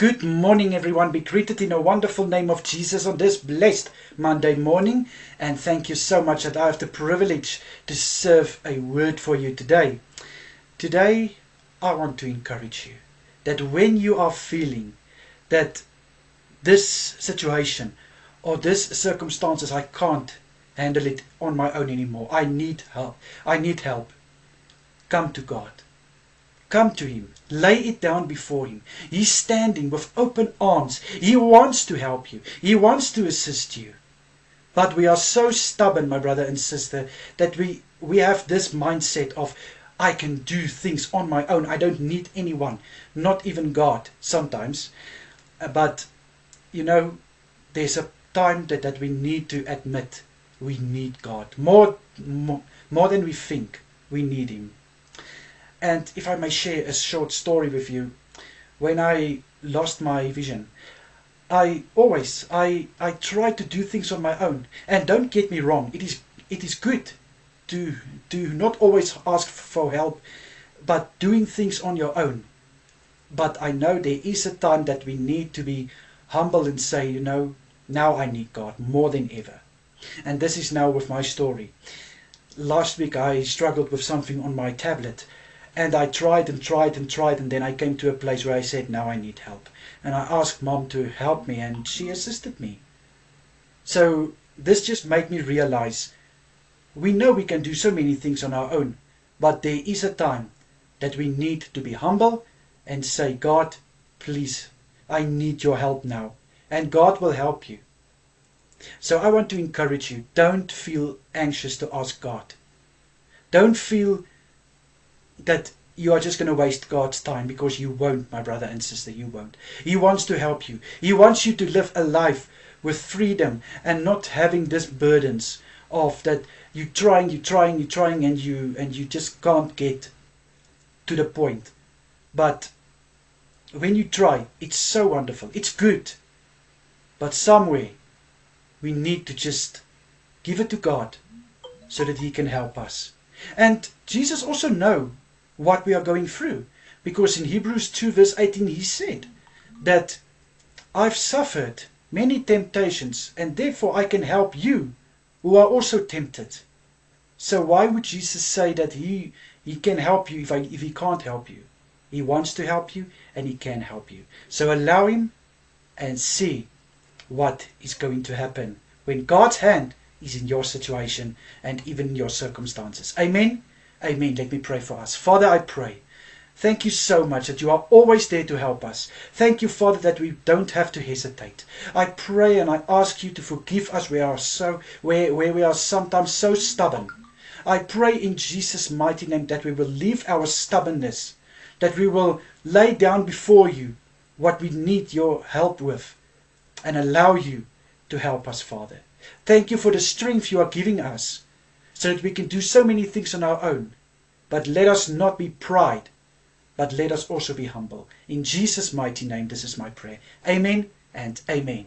Good morning, everyone. Be greeted in the wonderful name of Jesus on this blessed Monday morning. And thank you so much that I have the privilege to serve a word for you today. Today, I want to encourage you that when you are feeling that this situation or this circumstances, I can't handle it on my own anymore. I need help. I need help. Come to God. Come to Him. Lay it down before Him. He's standing with open arms. He wants to help you. He wants to assist you. But we are so stubborn, my brother and sister, that we have this mindset of, I can do things on my own. I don't need anyone. Not even God sometimes. But, you know, there's a time that we need to admit we need God. More than we think we need Him. And if I may share a short story with you, when I lost my vision, I tried to do things on my own. And don't get me wrong, it is good to not always ask for help, but doing things on your own. But I know there is a time that we need to be humble and say, you know, now I need God more than ever. And this is now with my story. Last week I struggled with something on my tablet. And I tried, and then I came to a place where I said, now I need help. And I asked Mom to help me, and she assisted me. So this just made me realize, we know we can do so many things on our own, but there is a time that we need to be humble and say, God, please, I need your help now. And God will help you. So I want to encourage you, don't feel anxious to ask God. Don't feel that you are just going to waste God's time, because you won't, my brother and sister, you won't. He wants to help you. He wants you to live a life with freedom and not having these burdens of that you're trying and you just can't get to the point. But when you try, it's so wonderful. It's good. But somewhere we need to just give it to God so that He can help us. And Jesus also knows what we are going through, because in Hebrews 2 verse 18 He said that I've suffered many temptations, and therefore I can help you who are also tempted. So why would Jesus say that He can help you if He can't help you? He wants to help you, and He can help you. So allow Him and see what is going to happen when God's hand is in your situation and even in your circumstances. Amen. Amen. Let me pray for us. Father, I pray. Thank you so much that you are always there to help us. Thank you, Father, that we don't have to hesitate. I pray and I ask you to forgive us where we are sometimes so stubborn. I pray in Jesus' mighty name that we will leave our stubbornness, that we will lay down before you what we need your help with, and allow you to help us, Father. Thank you for the strength you are giving us, so that we can do so many things on our own. But let us not be pride, but let us also be humble. In Jesus' mighty name, this is my prayer. Amen and amen.